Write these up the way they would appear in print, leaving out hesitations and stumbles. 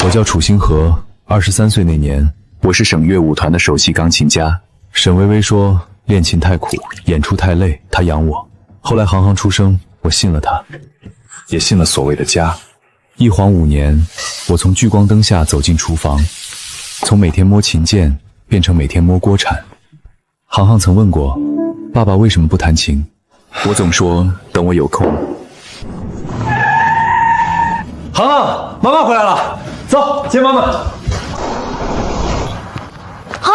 我叫楚星河，23岁那年，我是省乐舞团的首席钢琴家。沈薇薇说练琴太苦，演出太累，她养我。后来行行出生，我信了她，也信了所谓的家。一晃5年，我从聚光灯下走进厨房，从每天摸琴键变成每天摸锅铲。行行曾问过，爸爸为什么不弹琴？我总说等我有空。行行，妈妈回来了，走，接妈妈。好，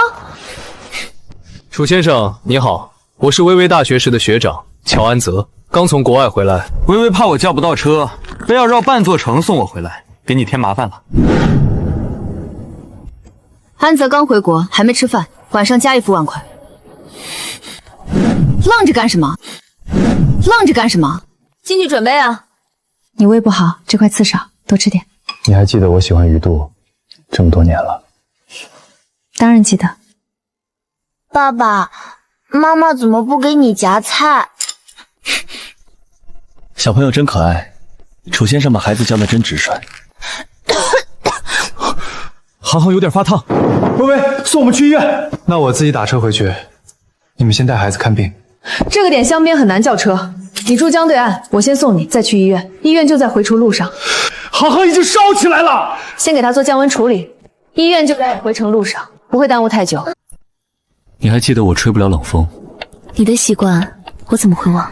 楚先生你好，我是薇薇大学时的学长乔安泽，刚从国外回来。薇薇怕我叫不到车，非要绕半座城送我回来，给你添麻烦了。安泽刚回国，还没吃饭，晚上加一副5万块。愣着干什么？愣着干什么？进去准备啊！你胃不好，这块刺少，多吃点。你还记得我喜欢鱼肚这么多年了？当然记得。爸爸，妈妈怎么不给你夹菜？小朋友真可爱，楚先生把孩子教得真直率。行行有点发烫，薇薇送我们去医院。那我自己打车回去，你们先带孩子看病。这个点江边很难叫车，你住江对岸，我先送你，再去医院。医院就在回程路上。行行已经烧起来了，先给他做降温处理，医院就在回程路上，不会耽误太久。你还记得我吹不了冷风？你的习惯我怎么会忘？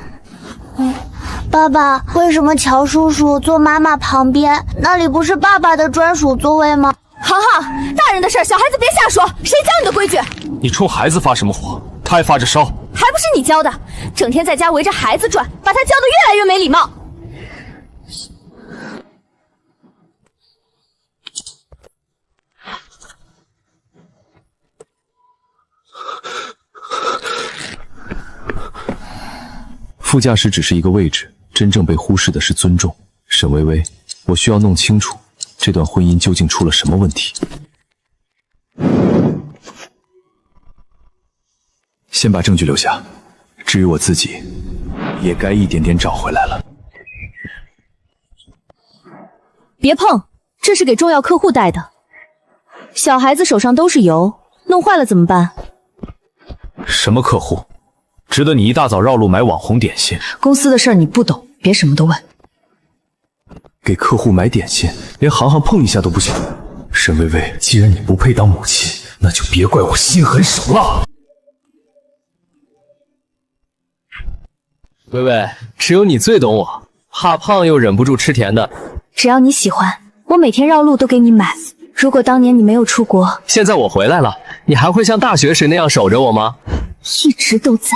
爸爸，为什么乔叔叔坐妈妈旁边？那里不是爸爸的专属座位吗？行行，大人的事小孩子别瞎说，谁教你的规矩？你冲孩子发什么火？他还发着烧。还不是你教的，整天在家围着孩子转，把他教得越来越没礼貌。副驾驶只是一个位置，真正被忽视的是尊重。沈薇薇，我需要弄清楚这段婚姻究竟出了什么问题。先把证据留下，至于我自己，也该一点点找回来了。别碰，这是给重要客户带的。小孩子手上都是油，弄坏了怎么办？什么客户？值得你一大早绕路买网红点心？公司的事儿你不懂，别什么都问。给客户买点心，连行行碰一下都不行。沈薇薇，既然你不配当母亲，那就别怪我心狠手辣。薇薇，只有你最懂我，怕胖又忍不住吃甜的。只要你喜欢，我每天绕路都给你买。如果当年你没有出国，现在我回来了，你还会像大学时那样守着我吗？一直都在。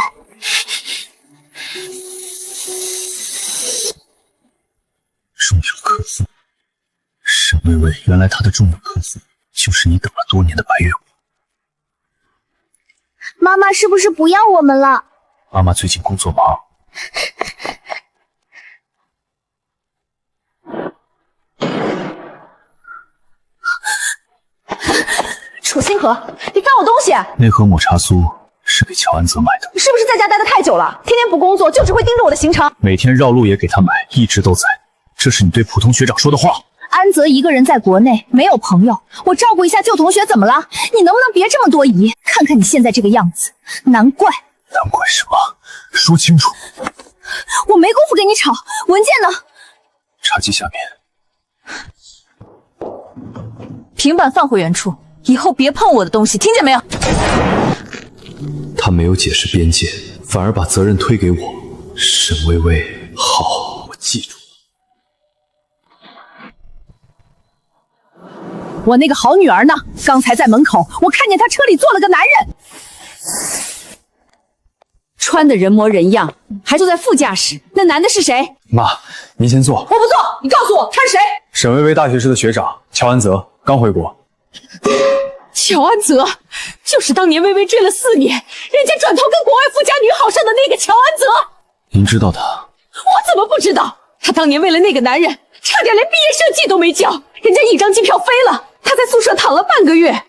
重要客户，沈薇薇，原来她的重要客户就是你等了多年的白月光。妈妈是不是不要我们了？妈妈最近工作忙。楚星河，你翻我东西！那盒抹茶酥是给乔安泽买的。你是不是在家待得太久了？天天不工作，就只会盯着我的行程。每天绕路也给他买，一直都在。这是你对普通学长说的话。安泽一个人在国内没有朋友，我照顾一下旧同学怎么了？你能不能别这么多疑？看看你现在这个样子，难怪。难怪什么？说清楚。我没工夫跟你吵，文件呢？茶几下面。平板放回原处，以后别碰我的东西，听见没有？他没有解释边界，反而把责任推给我。沈薇薇，好，我记住。我那个好女儿呢？刚才在门口，我看见她车里坐了个男人，穿的人模人样，还坐在副驾驶。那男的是谁？妈，您先坐。我不坐，你告诉我他是谁？沈薇薇大学时的学长乔安泽，刚回国。乔安泽，就是当年微微追了4年，人家转头跟国外富家女好上的那个乔安泽。您知道他？我怎么不知道？他当年为了那个男人，差点连毕业设计都没交，人家一张机票飞了，他在宿舍躺了半个月。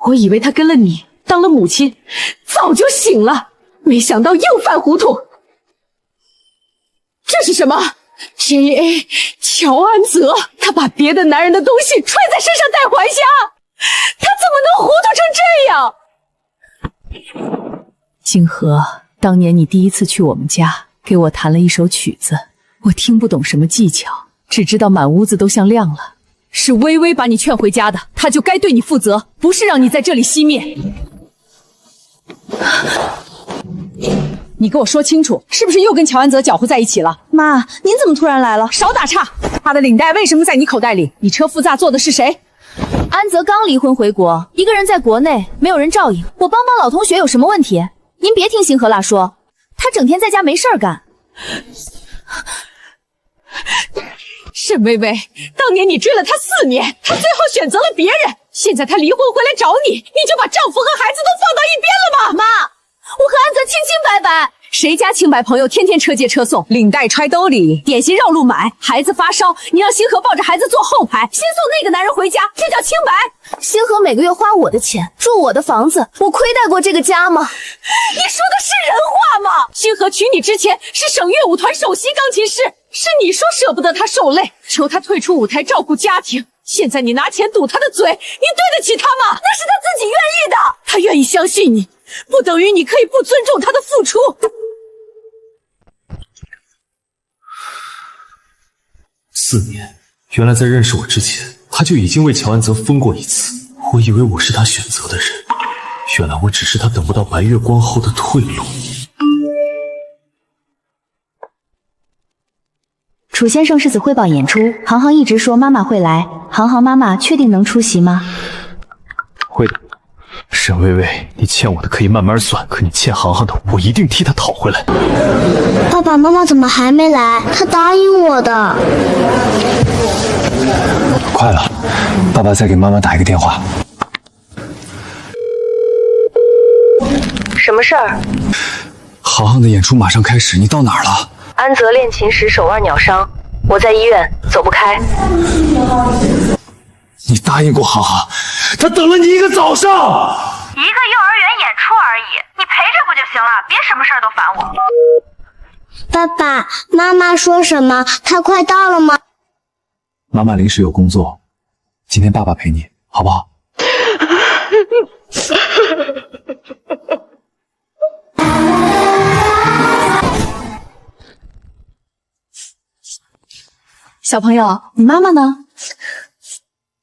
我以为他跟了你，当了母亲，早就醒了，没想到又犯糊涂。这是什么？ J.A. 乔安泽，他把别的男人的东西揣在身上带还乡，他怎么能糊涂成这样？星河，当年你第一次去我们家，给我弹了一首曲子，我听不懂什么技巧，只知道满屋子都像亮了。是微微把你劝回家的，她就该对你负责，不是让你在这里熄灭。你给我说清楚，是不是又跟乔安泽搅和在一起了？妈，您怎么突然来了？少打岔！他的领带为什么在你口袋里？你车副驾坐的是谁？安泽刚离婚回国，一个人在国内，没有人照应，我帮老同学有什么问题？您别听星河辣说，他整天在家没事儿干。沈薇薇，当年你追了他4年，他最后选择了别人，现在他离婚回来找你，你就把丈夫和孩子都放到一边了吗？妈，我和安泽清清白白，谁家清白朋友天天车接车送，领带揣兜里，点心绕路买，孩子发烧，你让星河抱着孩子坐后排，先送那个男人回家，这叫清白？星河每个月花我的钱，住我的房子，我亏待过这个家吗？你说的是人话吗？星河娶你之前是省乐舞团首席钢琴师，是你说舍不得他受累，求他退出舞台照顾家庭，现在你拿钱堵他的嘴，你对得起他吗？那是他自己愿意的，他愿意相信你，不等于你可以不尊重他的付出。4年，原来在认识我之前，他就已经为乔安泽疯过一次。我以为我是他选择的人，原来我只是他等不到白月光后的退路。楚先生是次汇报演出，航航一直说妈妈会来，航航妈妈确定能出席吗？会的。沈薇薇，你欠我的可以慢慢算，可你欠航航的，我一定替他讨回来。爸爸妈妈怎么还没来？他答应我的。快了，爸爸再给妈妈打一个电话。什么事儿？航航的演出马上开始，你到哪儿了？安泽练琴时手腕鸟伤，我在医院走不开。你答应过航航，他等了你一个早上。一个幼儿园演出而已，你陪着不就行了？别什么事儿都烦我。爸爸妈妈说什么？他快到了吗？妈妈临时有工作，今天爸爸陪你，好不好？小朋友，你妈妈呢？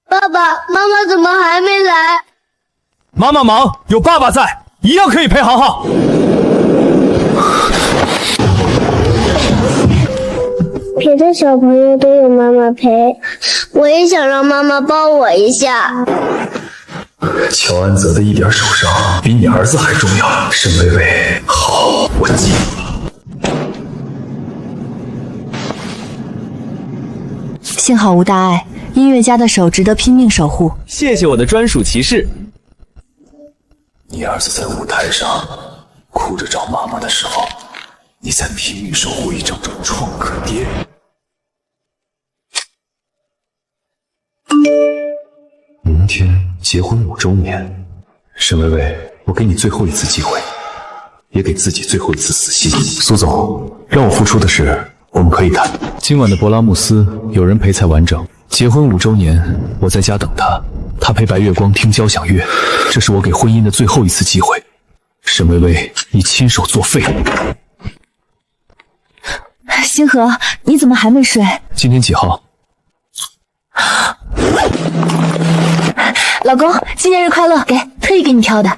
爸爸妈妈怎么还没来？妈妈忙，有爸爸在，一样可以陪航航。别的小朋友都有妈妈陪，我也想让妈妈抱我一下。乔安泽的一点手伤比你儿子还重要。沈薇薇，好，我记住了。幸好无大碍，音乐家的手值得拼命守护。谢谢我的专属骑士。你儿子在舞台上哭着找妈妈的时候，你在拼命守护一整整创可爹。明天结婚5周年，沈薇薇，我给你最后一次机会，也给自己最后一次死心。苏总，让我付出的事我们可以谈。今晚的勃拉姆斯有人陪才完整。结婚5周年，我在家等他，他陪白月光听交响乐，这是我给婚姻的最后一次机会。沈薇薇，你亲手作废。星河，你怎么还没睡？今天几号？老公，纪念日快乐，特意给你挑的。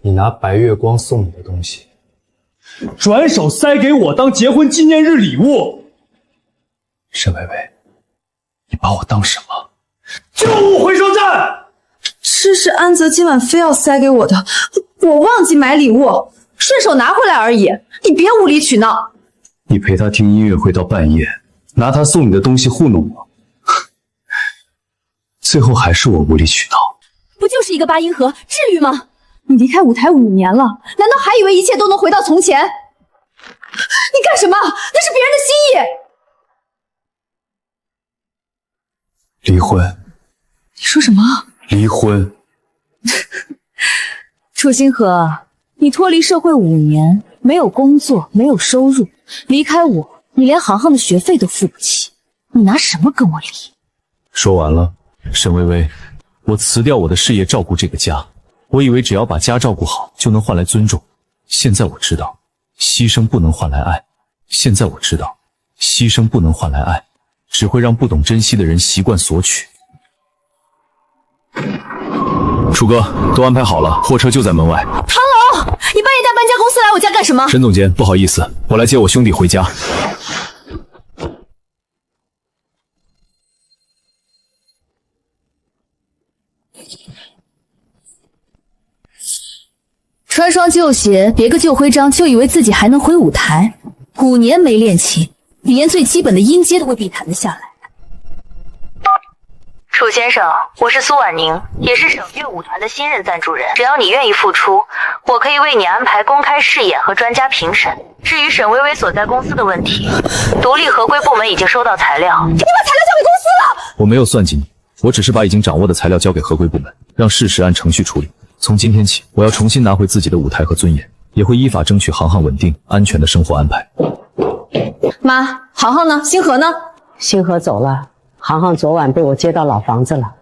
你拿白月光送你的东西，转手塞给我当结婚纪念日礼物。沈薇薇，你把我当什么？旧物回收站。这是安泽今晚非要塞给我的，我忘记买礼物，顺手拿回来而已。你别无理取闹。你陪他听音乐会到半夜，拿他送你的东西糊弄我，最后还是我无理取闹。不就是一个八音盒，至于吗？你离开舞台5年了，难道还以为一切都能回到从前？你干什么？那是别人的心意。离婚。你说什么？离婚。楚星河，你脱离社会5年，没有工作，没有收入，离开我，你连航航的学费都付不起，你拿什么跟我离？说完了，沈薇薇，我辞掉我的事业，照顾这个家。我以为只要把家照顾好，就能换来尊重。现在我知道，牺牲不能换来爱。现在我知道，牺牲不能换来爱，只会让不懂珍惜的人习惯索取。楚哥，都安排好了，货车就在门外。唐龙，你半夜带搬家公司来我家干什么？沈总监，不好意思，我来接我兄弟回家。穿双旧鞋，别个旧徽章，就以为自己还能回舞台。5年没练琴，你连最基本的音阶都未必弹得下来。楚先生，我是苏婉宁，也是省乐舞团的新任赞助人。只要你愿意付出，我可以为你安排公开试演和专家评审。至于沈薇薇所在公司的问题，独立合规部门已经收到材料。你把材料交给公司了？我没有算计你，我只是把已经掌握的材料交给合规部门，让事实按程序处理。从今天起，我要重新拿回自己的舞台和尊严，也会依法争取航航稳定、安全的生活安排。妈，航航呢？星河呢？星河走了，航航昨晚被我接到老房子了。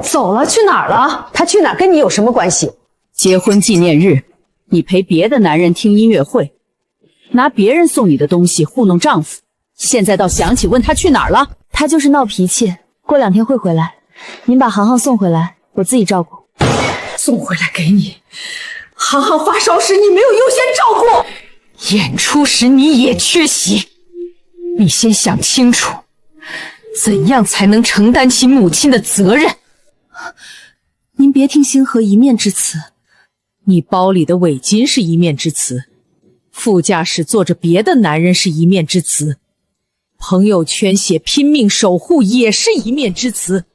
走了？去哪儿了？他去哪儿跟你有什么关系？结婚纪念日，你陪别的男人听音乐会，拿别人送你的东西糊弄丈夫，现在倒想起问他去哪儿了？他就是闹脾气，过2天会回来。您把航航送回来，我自己照顾。送回来给你。航航发烧时你没有优先照顾，演出时你也缺席。你先想清楚，怎样才能承担起母亲的责任？您别听星河一面之词，你包里的围巾是一面之词，副驾驶坐着别的男人是一面之词，朋友圈写拼命守护也是一面之词。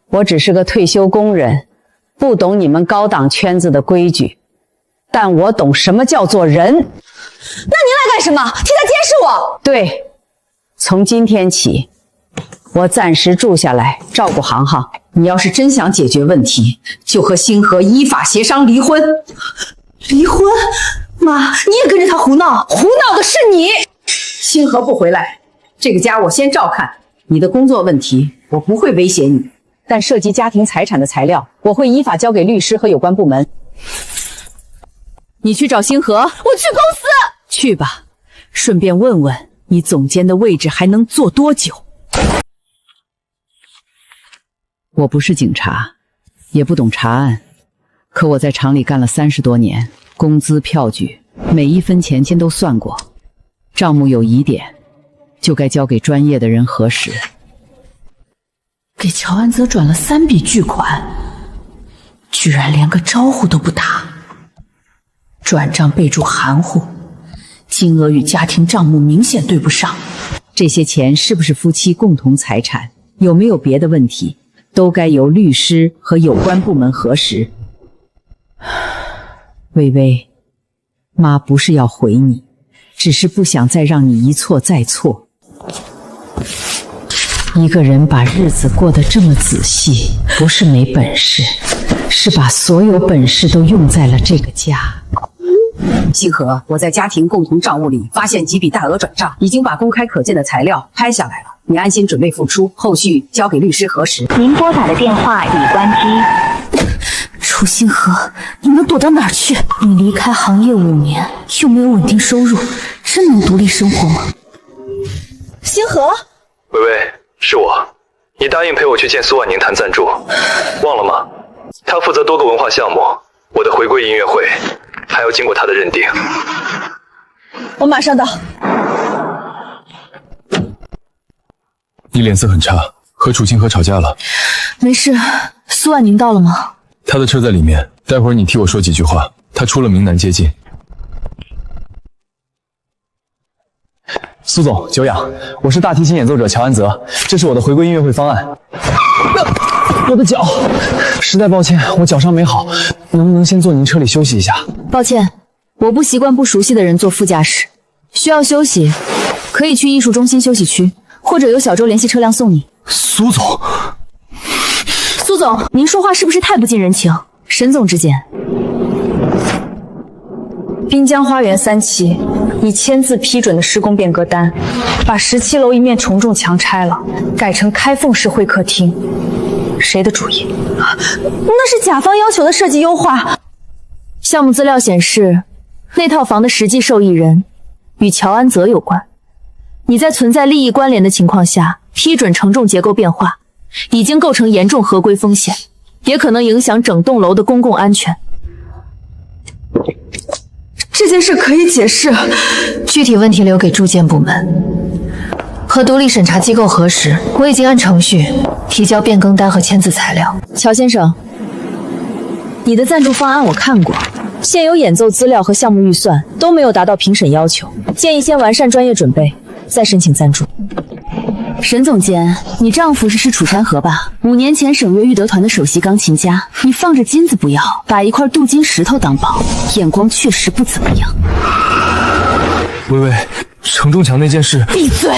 我只是个退休工人，不懂你们高档圈子的规矩，但我懂什么叫做人。那您来干什么？替他监视我？对，从今天起，我暂时住下来照顾航航。你要是真想解决问题，就和星河依法协商离婚。离婚？妈，你也跟着他胡闹？胡闹的是你。星河不回来，这个家我先照看。你的工作问题，我不会威胁你。但涉及家庭财产的材料，我会依法交给律师和有关部门。你去找星河，我去公司。去吧，顺便问问你总监的位置还能做多久。我不是警察，也不懂查案，可我在厂里干了30多年，工资票据每一分钱都算过，账目有疑点，就该交给专业的人核实。给乔安泽转了3笔巨款，居然连个招呼都不打。转账备注含糊，金额与家庭账目明显对不上。这些钱是不是夫妻共同财产？有没有别的问题？都该由律师和有关部门核实。微微，妈不是要回你，只是不想再让你一错再错。一个人把日子过得这么仔细，不是没本事，是把所有本事都用在了这个家。星河，我在家庭共同账务里发现几笔大额转账，已经把公开可见的材料拍下来了。你安心准备付出，后续交给律师核实。您拨打的电话已关机。楚星河，你能躲到哪儿去？你离开行业5年，又没有稳定收入，真能独立生活吗？星河，微微，是我。你答应陪我去见苏婉宁谈赞助，忘了吗？他负责多个文化项目，我的回归音乐会还要经过他的认定。我马上到。你脸色很差，和楚星河吵架了？没事。苏婉宁到了吗？他的车在里面，待会儿你替我说几句话。他出了名难接近。苏总，久仰，我是大提琴演奏者乔安泽，这是我的回归音乐会方案。我的脚，实在抱歉，我脚伤没好，能不能先坐您车里休息一下？抱歉，我不习惯不熟悉的人坐副驾驶，需要休息，可以去艺术中心休息区，或者由小周联系车辆送你。苏总，苏总，您说话是不是太不近人情？沈总之见。滨江花园3期已签字批准的施工变革单，把17楼一面承重墙拆了，改成开缝式会客厅。谁的主意？那是甲方要求的设计优化。项目资料显示，那套房的实际受益人与乔安泽有关。你在存在利益关联的情况下批准承重结构变化，已经构成严重合规风险，也可能影响整栋楼的公共安全。这件事可以解释，具体问题留给住建部门。和独立审查机构核实，我已经按程序提交变更单和签字材料。乔先生，你的赞助方案我看过，现有演奏资料和项目预算都没有达到评审要求，建议先完善专业准备，再申请赞助。沈总监，你丈夫是楚山河吧？5年前省乐玉德团的首席钢琴家，你放着金子不要，把一块镀金石头当宝，眼光确实不怎么样。微微，承重墙那件事，闭嘴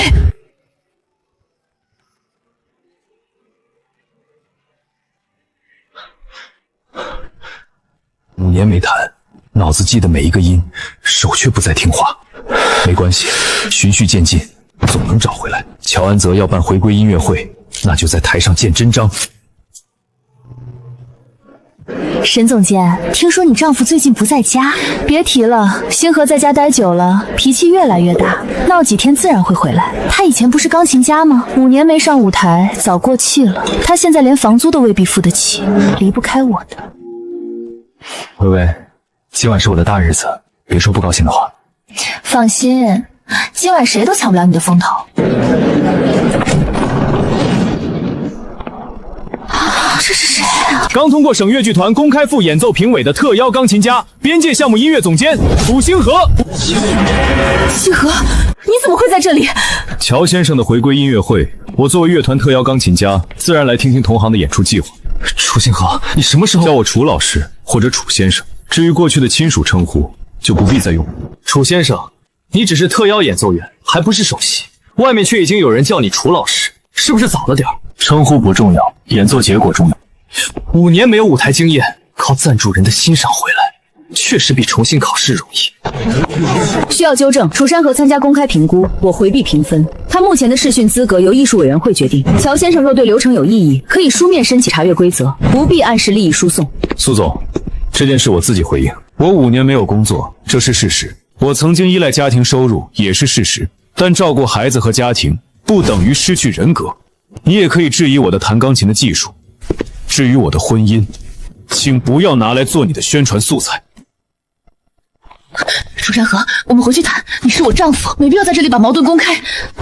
！5年没弹，脑子记得每一个音，手却不再听话。没关系，循序渐进，总能找回来。乔安泽要办回归音乐会，那就在台上见真章。沈总监，听说你丈夫最近不在家？别提了，星河在家待久了，脾气越来越大，闹几天自然会回来。他以前不是钢琴家吗？5年没上舞台，早过气了。他现在连房租都未必付得起，离不开我的。微微，今晚是我的大日子，别说不高兴的话。放心，今晚谁都抢不了你的风头。这是谁啊？刚通过省乐剧团公开副演奏评委的特邀钢琴家，边界项目音乐总监楚星河。星河，你怎么会在这里？乔先生的回归音乐会，我作为乐团特邀钢琴家，自然来听听同行的演出计划。楚星河，你什么时候叫我楚老师或者楚先生？至于过去的亲属称呼，就不必再用了。楚先生，你只是特邀演奏员，还不是首席，外面却已经有人叫你楚老师，是不是早了点？称呼不重要，演奏结果重要。5年没有舞台经验，靠赞助人的欣赏回来，确实比重新考试容易。需要纠正，楚山河参加公开评估，我回避评分。他目前的试训资格由艺术委员会决定。乔先生若对流程有异议，可以书面申请查阅规则，不必按时立即输送。苏总，这件事我自己回应。我5年没有工作，这是事实。我曾经依赖家庭收入，也是事实。但照顾孩子和家庭，不等于失去人格。你也可以质疑我的弹钢琴的技术。至于我的婚姻，请不要拿来做你的宣传素材。楚山河，我们回去谈。你是我丈夫，没必要在这里把矛盾公开。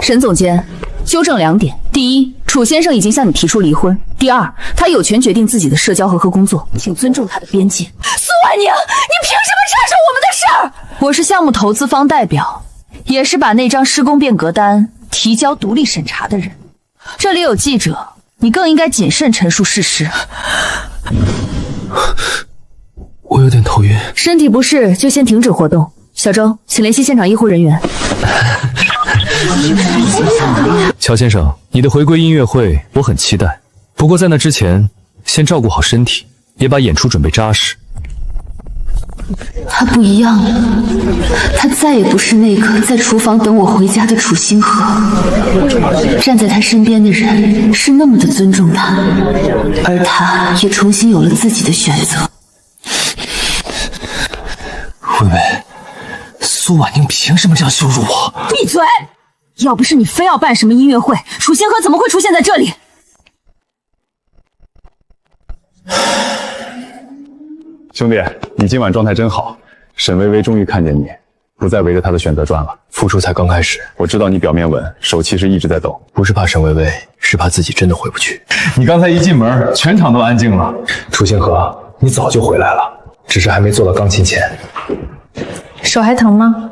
沈总监，纠正2点：第一，楚先生已经向你提出离婚；第二，他有权决定自己的社交和工作，请尊重他的边界。苏婉宁，你凭什么插手我们的事儿？我是项目投资方代表，也是把那张施工变革单提交独立审查的人。这里有记者，你更应该谨慎陈述事实。我有点头晕，身体不适就先停止活动。小周，请联系现场医护人员。乔先生，你的回归音乐会我很期待，不过在那之前，先照顾好身体，也把演出准备扎实。他不一样了，他再也不是那个在厨房等我回家的楚星河。站在他身边的人是那么的尊重他，而他也重新有了自己的选择。微微，苏婉宁凭什么这样羞辱我？闭嘴！要不是你非要办什么音乐会，楚星河怎么会出现在这里？兄弟，你今晚状态真好。沈微微终于看见你，不再围着她的选择转了。付出才刚开始，我知道你表面稳，手其实一直在抖。不是怕沈微微，是怕自己真的回不去。你刚才一进门，全场都安静了。楚星河，你早就回来了，只是还没坐到钢琴前。手还疼吗？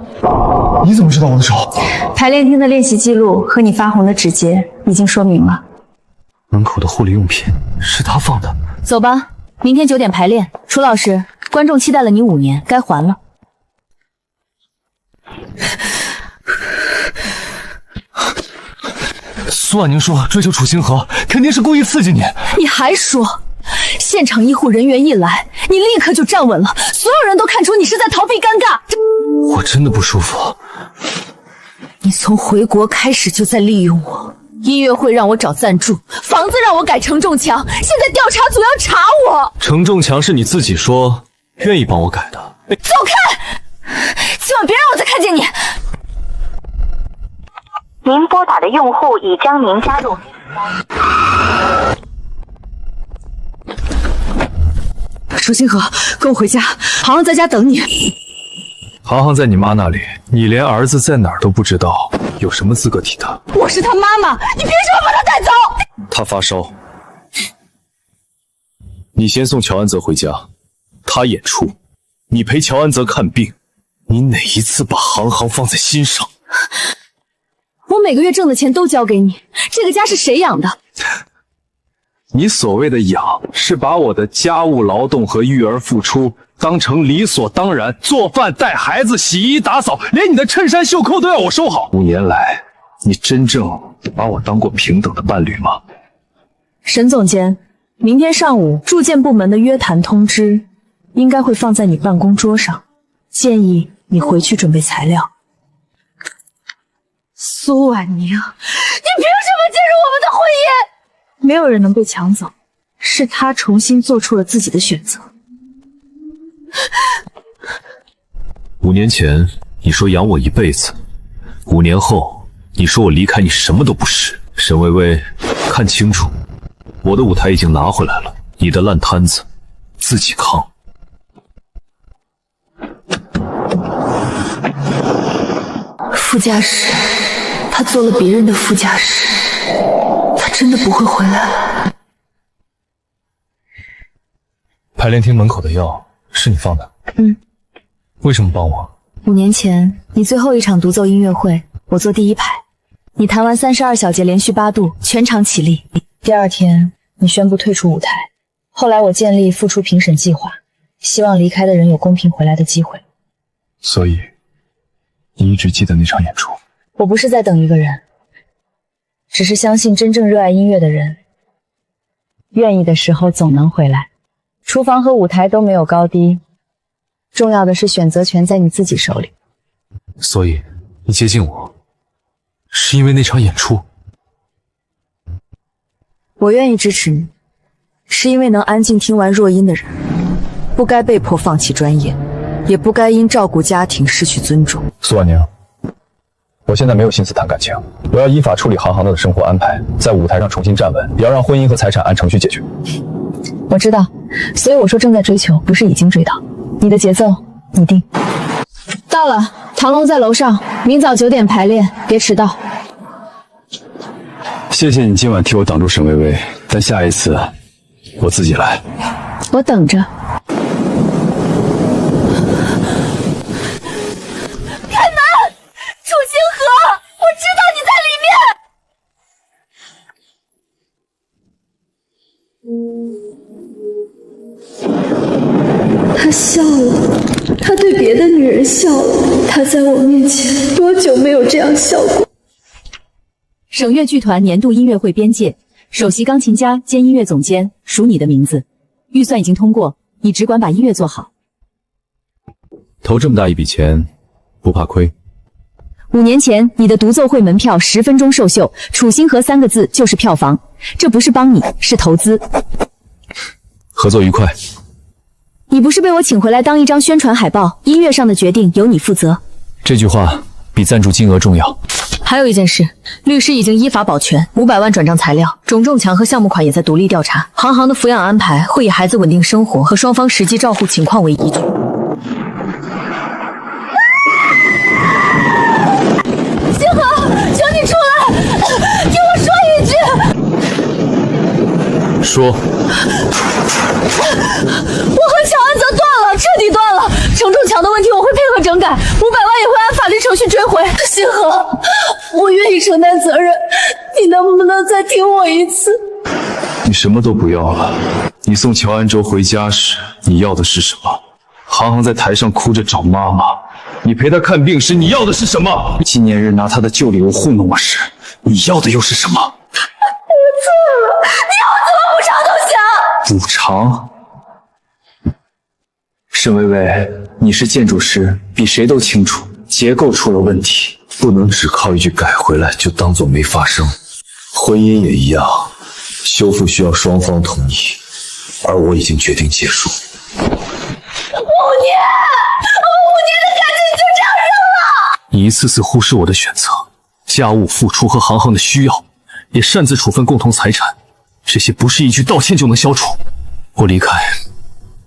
你怎么知道我的手？排练厅的练习记录和你发红的指节已经说明了。门口的护理用品是他放的。走吧，明天9点排练。楚老师，观众期待了你5年，该还了。苏婉宁说追求楚星河肯定是故意刺激你。你还说，现场医护人员一来，你立刻就站稳了，所有人都看出你是在逃避尴尬。我真的不舒服。你从回国开始就在利用我，音乐会让我找赞助，房子让我改承重墙，现在调查组要查我。承重墙是你自己说愿意帮我改的。走开！今晚别让我再看见你。您拨打的用户已将您加入。楚星河，跟我回家，航航在家等你。航航在你妈那里，你连儿子在哪儿都不知道，有什么资格提他？我是他妈妈，你凭什么把他带走？他发烧，你先送乔安泽回家，他演出，你陪乔安泽看病。你哪一次把航航放在心上？我每个月挣的钱都交给你，这个家是谁养的？你所谓的养，是把我的家务劳动和育儿付出当成理所当然，做饭、带孩子、洗衣打扫，连你的衬衫袖扣都要我收好。5年来，你真正把我当过平等的伴侣吗？沈总监，明天上午住建部门的约谈通知应该会放在你办公桌上，建议你回去准备材料。苏婉宁，你凭什么介入我们的婚姻？没有人能被抢走，是他重新做出了自己的选择。5年前你说养我一辈子，5年后你说我离开你什么都不是。沈薇薇，看清楚，我的舞台已经拿回来了，你的烂摊子自己扛。副驾驶，他做了别人的副驾驶，他真的不会回来了。排练厅门口的药是你放的？为什么帮我？5年前你最后一场独奏音乐会，我坐第1排，你弹完32小节连续8度，全场起立。第2天你宣布退出舞台，后来我建立复出评审计划，希望离开的人有公平回来的机会。所以你一直记得那场演出？我不是在等一个人，只是相信真正热爱音乐的人，愿意的时候总能回来。厨房和舞台都没有高低，重要的是选择权在你自己手里。所以你接近我，是因为那场演出？我愿意支持你，是因为能安静听完弱音的人，不该被迫放弃专业，也不该因照顾家庭失去尊重。苏婉宁，我现在没有心思谈感情，我要依法处理航航的生活安排，在舞台上重新站稳，也要让婚姻和财产按程序解决。我知道，所以我说正在追求，不是已经追到。你的节奏你定。到了，唐龙在楼上，明早9点排练，别迟到。谢谢你今晚替我挡住沈薇薇，但下一次我自己来。我等着。开门！楚星河，我知道你在里面。他笑了，他对别的女人笑了，他在我面前多久没有这样笑过？省乐剧团年度音乐会编界，首席钢琴家兼音乐总监属你的名字，预算已经通过，你只管把音乐做好。投这么大一笔钱，不怕亏？5年前你的独奏会门票10分钟售秀，楚星河3个字就是票房，这不是帮你，是投资。合作愉快。你不是被我请回来当一张宣传海报，音乐上的决定由你负责。这句话比赞助金额重要。还有一件事，律师已经依法保全500万转账材料，种种墙和项目款也在独立调查。航航的抚养安排会以孩子稳定生活和双方实际照护情况为依据。星河，求你出来，听我说一句。说。我和小安泽断了，彻底断了。承重墙的问题我会配合整改，500万也会按法律程序追回。星河，我愿意承担责任，你能不能再听我一次？你什么都不要了。你送乔安舟回家时，你要的是什么？航航在台上哭着找妈妈，你陪他看病时，你要的是什么？纪念日拿他的旧礼物糊弄我时，你要的又是什么？我错了，你要我怎么补偿都行。补偿？沈薇薇，你是建筑师，比谁都清楚，结构出了问题，不能只靠一句改回来就当做没发生。婚姻也一样，修复需要双方同意，而我已经决定结束。5年的感情就这样扔了！你一次次忽视我的选择，家务、付出和行行的需要，也擅自处分共同财产，这些不是一句道歉就能消除。我离开，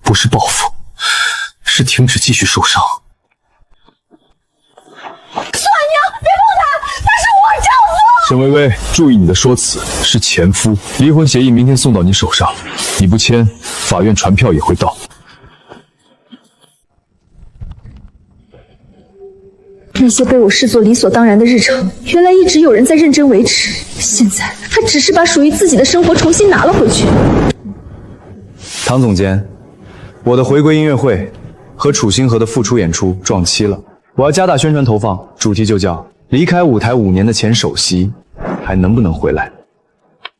不是报复，是停止继续受伤。算娘，别碰他，他是我丈夫！沈薇薇，注意你的说辞，是前夫。离婚协议明天送到你手上，你不签，法院传票也会到。那些被我视作理所当然的日常，原来一直有人在认真维持。现在他只是把属于自己的生活重新拿了回去。唐总监，我的回归音乐会和楚星河的复出演出撞期了，我要加大宣传投放，主题就叫离开舞台5年的前首席还能不能回来？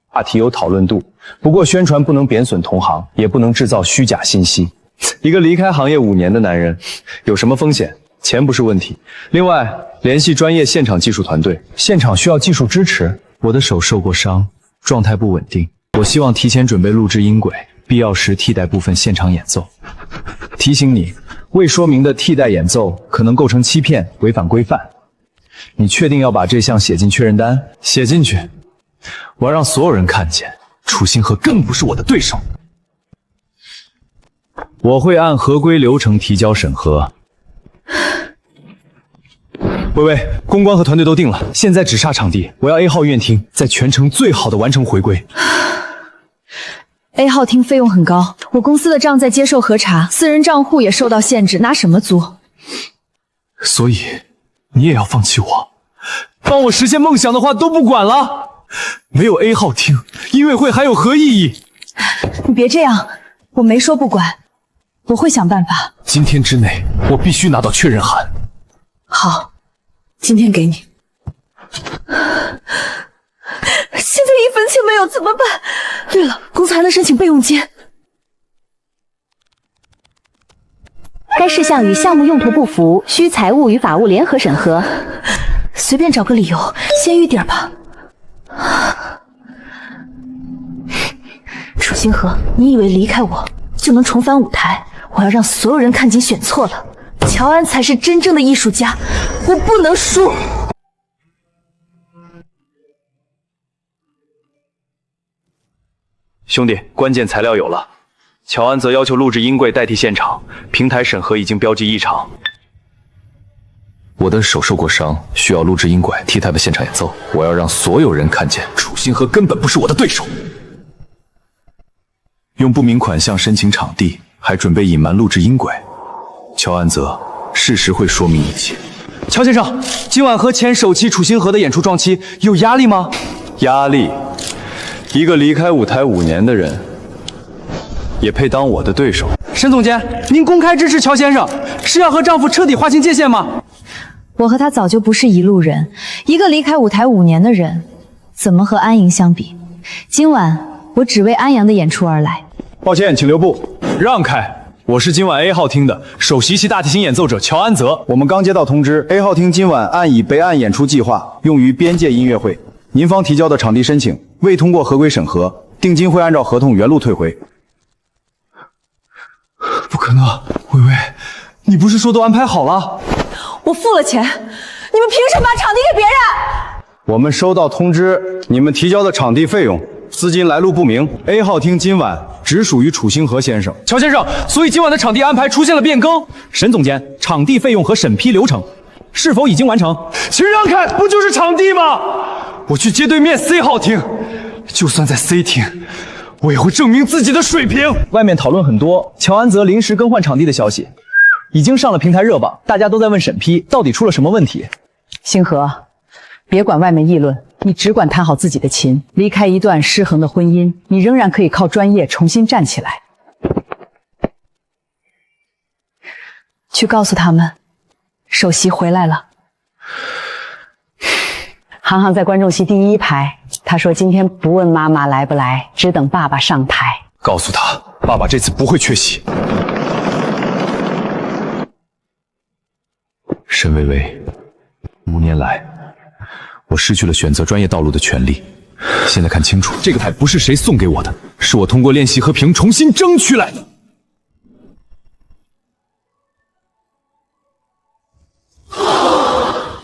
话题有讨论度，不过宣传不能贬损同行，也不能制造虚假信息。一个离开行业5年的男人，有什么风险？钱不是问题。另外，联系专业现场技术团队，现场需要技术支持。我的手受过伤，状态不稳定，我希望提前准备录制音轨，必要时替代部分现场演奏。提醒你，未说明的替代演奏可能构成欺骗，违反规范。你确定要把这项写进确认单？写进去，我要让所有人看见，楚星河更不是我的对手。我会按合规流程提交审核。薇薇，公关和团队都定了，现在只差场地。我要 A 号音乐厅在全城最好的完成回归。A 号厅费用很高，我公司的账在接受核查，私人账户也受到限制，拿什么租？所以你也要放弃我？帮我实现梦想的话都不管了？没有 A 号厅，音乐会还有何意义？你别这样，我没说不管，我会想办法。今天之内，我必须拿到确认函。好，今天给你。现在1分钱没有怎么办？对了，公司还能申请备用金。该事项与项目用途不符，需财务与法务联合审核。随便找个理由，先预底儿吧。楚星河，你以为离开我就能重返舞台？我要让所有人看见选错了。乔安才是真正的艺术家，我不能输。兄弟，关键材料有了。乔安则要求录制音柜代替现场，平台审核已经标记异常。我的手受过伤，需要录制音轨替他的现场演奏。我要让所有人看见，楚星河根本不是我的对手。用不明款项申请场地，还准备隐瞒录制音轨。乔安则，事实会说明一切。乔先生，今晚和前首期楚星河的演出撞期，有压力吗？压力？一个离开舞台5年的人，也配当我的对手？沈总监，您公开支持乔先生，是要和丈夫彻底划清界限吗？我和他早就不是一路人，一个离开舞台5年的人，怎么和安莹相比？今晚我只为安阳的演出而来。抱歉，请留步，让开。我是今晚 A 号厅的首席大提琴演奏者乔安泽。我们刚接到通知 ，A 号厅今晚按已备案演出计划，用于边界音乐会。您方提交的场地申请未通过合规审核，定金会按照合同原路退回。不可能，薇薇，你不是说都安排好了？我付了钱，你们凭什么把场地给别人？我们收到通知，你们提交的场地费用、资金来路不明。A 号厅今晚只属于楚星河先生。乔先生，所以今晚的场地安排出现了变更。沈总监，场地费用和审批流程是否已经完成？请让开，不就是场地吗？我去街对面 C 号厅，就算在 C 厅，我也会证明自己的水平。外面讨论很多乔安泽临时更换场地的消息，已经上了平台热榜，大家都在问审批到底出了什么问题。星河，别管外面议论，你只管弹好自己的琴。离开一段失衡的婚姻，你仍然可以靠专业重新站起来。去告诉他们，首席回来了。航航在观众席第1排，他说今天不问妈妈来不来，只等爸爸上台。告诉他，爸爸这次不会缺席。沈薇薇，5年来，我失去了选择专业道路的权利。现在看清楚，这个牌不是谁送给我的，是我通过练习和平重新争取来的。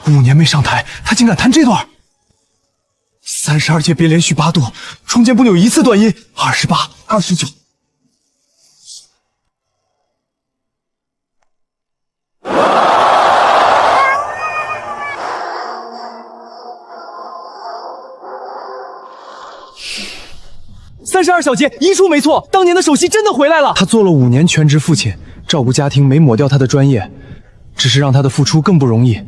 5年没上台，他竟敢弹这段。32节别连续8度，中间不能有一次断音。28、29。32小节一处没错，当年的首席真的回来了。他做了5年全职父亲，照顾家庭没抹掉他的专业，只是让他的付出更不容易。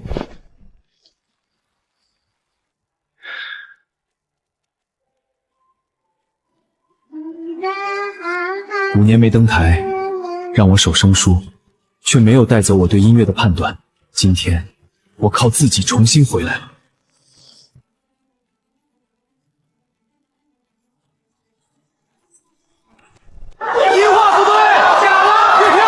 5年没登台，让我守生疏，却没有带走我对音乐的判断。今天，我靠自己重新回来了。音画不对，假了，退票。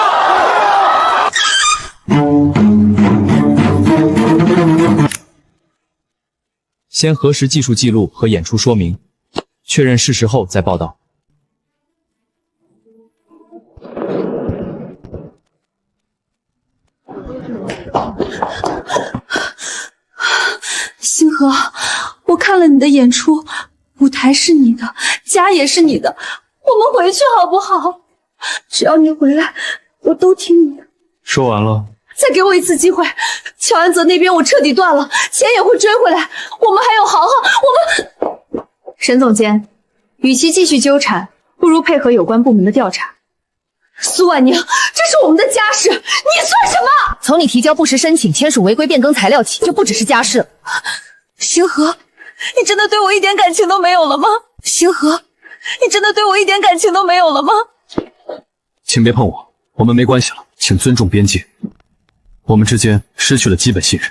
先核实技术记录和演出说明，确认事实后再报道。星河，我看了你的演出，舞台是你的，家也是你的，我们回去好不好？只要你回来，我都听你的。说完了。再给我一次机会，乔安泽那边我彻底断了，钱也会追回来，我们还有航航，我们……沈总监，与其继续纠缠，不如配合有关部门的调查。苏婉宁，这是我们的家事，你算什么？从你提交不实申请、签署违规变更材料起，就不只是家事了。星河，你真的对我一点感情都没有了吗？星河，你真的对我一点感情都没有了吗？请别碰我，我们没关系了，请尊重边界。我们之间失去了基本信任。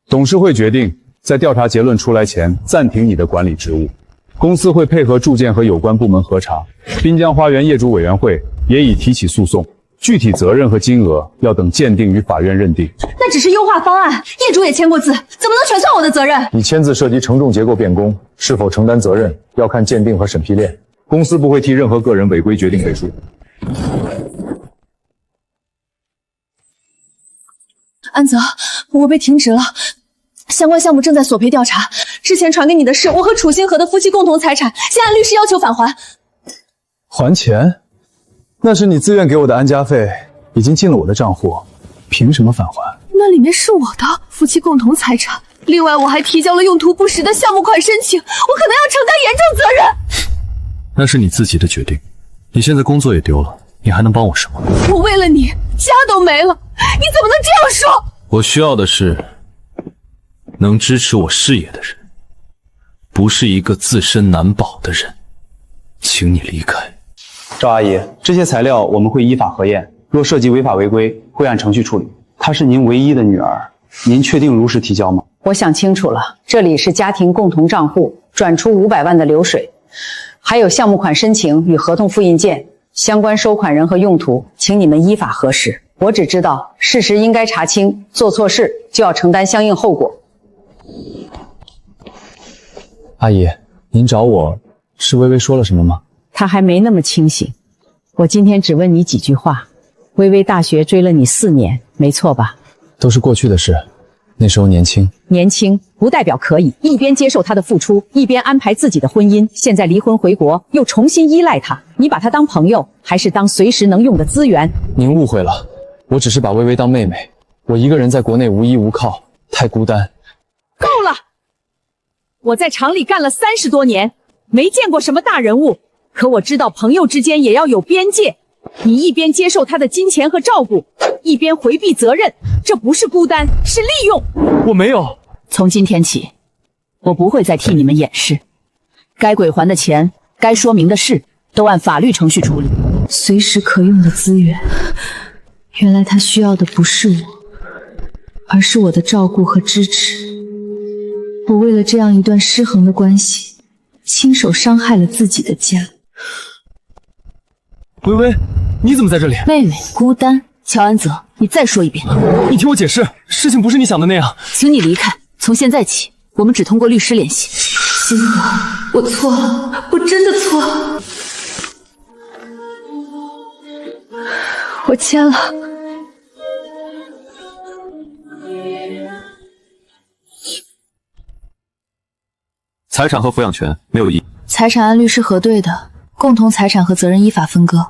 董事会决定，在调查结论出来前暂停你的管理职务。公司会配合住建和有关部门核查，滨江花园业主委员会也已提起诉讼，具体责任和金额要等鉴定与法院认定。那只是优化方案，业主也签过字，怎么能全算我的责任？你签字涉及承重结构变工，是否承担责任要看鉴定和审批链。公司不会替任何个人违规决定背书。安泽，我被停职了。相关项目正在索赔调查，之前传给你的是我和楚星河的夫妻共同财产，现按律师要求返还。还钱？那是你自愿给我的安家费，已经进了我的账户，凭什么返还？那里面是我的夫妻共同财产，另外我还提交了用途不实的项目款申请，我可能要承担严重责任。那是你自己的决定，你现在工作也丢了，你还能帮我什么？我为了你家都没了，你怎么能这样说？我需要的是能支持我事业的人，不是一个自身难保的人。请你离开。赵阿姨，这些材料我们会依法核验，若涉及违法违规，会按程序处理。她是您唯一的女儿，您确定如实提交吗？我想清楚了，这里是家庭共同账户，转出500万的流水，还有项目款申请与合同复印件，相关收款人和用途，请你们依法核实。我只知道事实应该查清，做错事就要承担相应后果。阿姨，您找我是微微说了什么吗？他还没那么清醒。我今天只问你几句话。微微大学追了你4年，没错吧？都是过去的事，那时候年轻。年轻不代表可以一边接受他的付出，一边安排自己的婚姻。现在离婚回国，又重新依赖他，你把他当朋友，还是当随时能用的资源？您误会了，我只是把微微当妹妹。我一个人在国内无依无靠，太孤单。够了！我在厂里干了30多年，没见过什么大人物，可我知道朋友之间也要有边界。你一边接受他的金钱和照顾，一边回避责任，这不是孤单，是利用。我没有。从今天起，我不会再替你们掩饰，该归还的钱，该说明的事，都按法律程序处理。随时可用的资源，原来他需要的不是我，而是我的照顾和支持。我为了这样一段失衡的关系，亲手伤害了自己的家。微微，你怎么在这里？妹妹孤单。乔安泽，你再说一遍。你听我解释，事情不是你想的那样。请你离开。从现在起，我们只通过律师联系。星河，我错了，我真的错了。我签了。财产和抚养权没有异议。财产按律师核对的，共同财产和责任依法分割。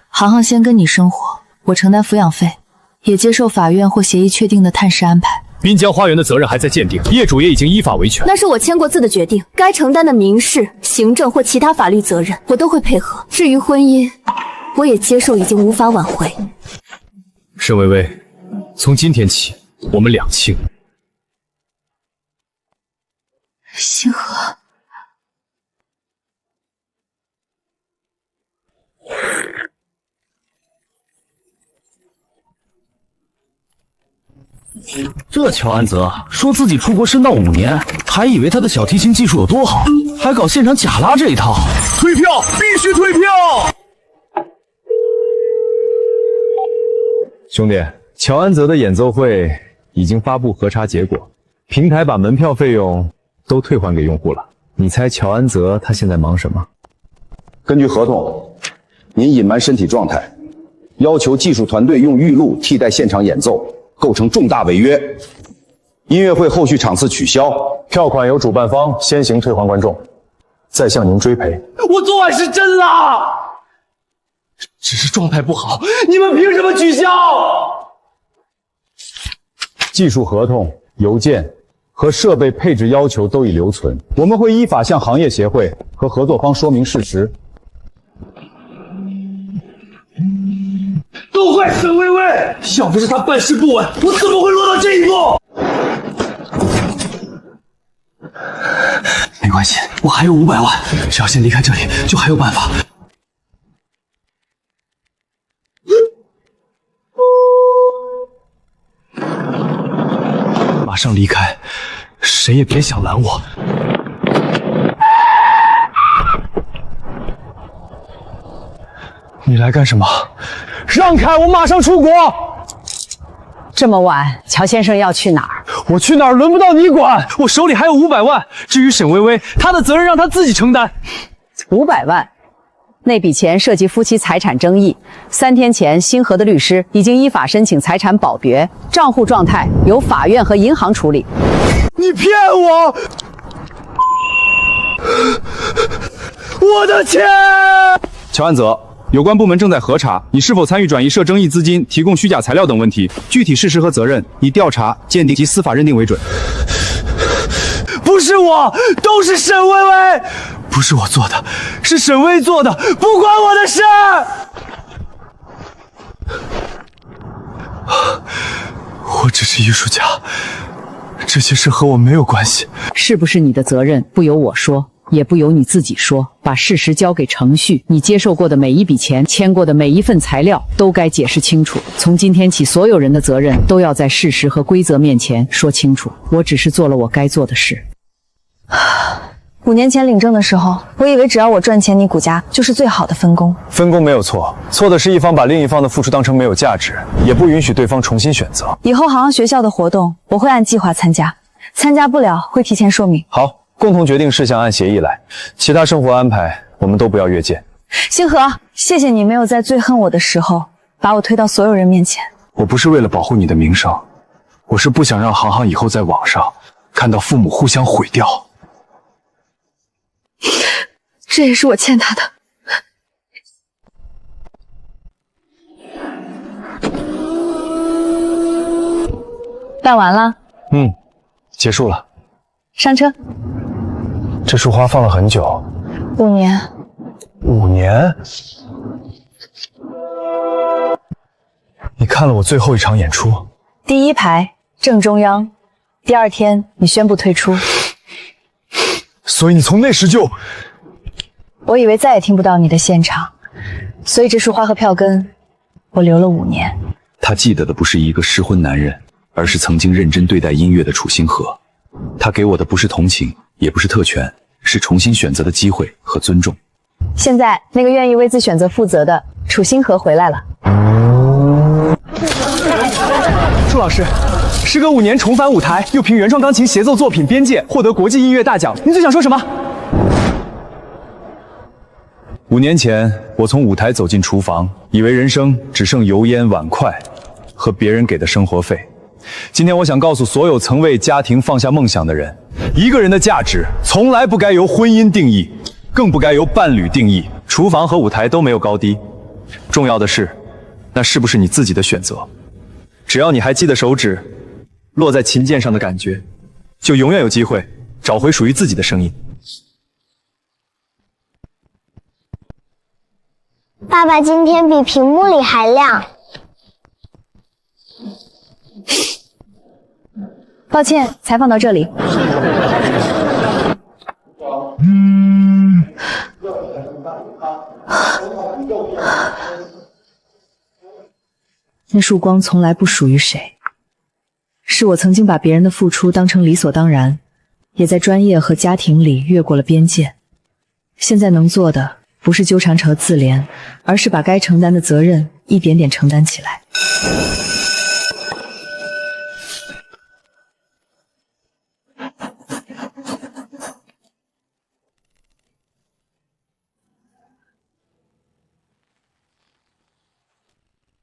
航航先跟你生活，我承担抚养费，也接受法院或协议确定的探视安排。滨江花园的责任还在鉴定，业主也已经依法维权。那是我签过字的决定，该承担的民事、行政或其他法律责任，我都会配合。至于婚姻，我也接受已经无法挽回。沈微微，从今天起，我们两清。星河。这乔安泽说自己出国深造5年，还以为他的小提琴技术有多好，还搞现场假拉这一套。退票，必须退票！兄弟，乔安泽的演奏会已经发布核查结果，平台把门票费用都退还给用户了。你猜乔安泽他现在忙什么？根据合同，您隐瞒身体状态，要求技术团队用预录替代现场演奏，构成重大违约。音乐会后续场次取消，票款由主办方先行退还观众，再向您追赔。我昨晚是真拉，只是状态不好，你们凭什么取消？技术合同、邮件和设备配置要求都已留存，我们会依法向行业协会和合作方说明事实。都怪沈微微，要不是她办事不稳，我怎么会落到这一步？没关系，我还有500万，只要先离开这里，就还有办法。马上离开，谁也别想拦我。你来干什么？让开，我马上出国。这么晚，乔先生要去哪儿？我去哪儿轮不到你管，我手里还有500万。至于沈微微，她的责任让她自己承担。500万，那笔钱涉及夫妻财产争议。3天前，星河的律师已经依法申请财产保别，账户状态由法院和银行处理。你骗我！我的钱！乔安泽，有关部门正在核查你是否参与转移涉争议资金、提供虚假材料等问题，具体事实和责任以调查、鉴定及司法认定为准。不是我，都是沈微微，不是我做的，是沈微做的，不关我的事。我只是艺术家，这些事和我没有关系。是不是你的责任，不由我说，也不由你自己说，把事实交给程序。你接受过的每一笔钱，签过的每一份材料，都该解释清楚。从今天起，所有人的责任都要在事实和规则面前说清楚。我只是做了我该做的事。5年前领证的时候，我以为只要我赚钱，你谷家就是最好的分工。分工没有错，错的是一方把另一方的付出当成没有价值，也不允许对方重新选择。以后航航学校的活动，我会按计划参加，参加不了会提前说明。好，共同决定事项按协议来，其他生活安排我们都不要越界。星河，谢谢你没有在最恨我的时候把我推到所有人面前。我不是为了保护你的名声，我是不想让航航以后在网上看到父母互相毁掉。这也是我欠他的。办完了？结束了。上车。这束花放了很久。5年。5年？你看了我最后一场演出？第1排正中央。第2天你宣布退出。所以你从那时就……我以为再也听不到你的现场，所以这束花和票根，我留了5年。他记得的不是一个失婚男人，而是曾经认真对待音乐的楚星河。他给我的不是同情，也不是特权，是重新选择的机会和尊重。现在那个愿意为自选择负责的楚星河回来了。楚老师，时隔5年重返舞台，又凭原创钢琴协奏作品《边界》获得国际音乐大奖，您最想说什么？5年前，我从舞台走进厨房，以为人生只剩油烟、碗筷和别人给的生活费。今天，我想告诉所有曾为家庭放下梦想的人，一个人的价值从来不该由婚姻定义，更不该由伴侣定义。厨房和舞台都没有高低，重要的是，那是不是你自己的选择？只要你还记得手指落在琴键上的感觉，就永远有机会找回属于自己的声音。爸爸今天比屏幕里还亮。抱歉，采访到这里。那束光从来不属于谁，是我曾经把别人的付出当成理所当然，也在专业和家庭里越过了边界。现在能做的不是纠缠和自怜，而是把该承担的责任一点点承担起来。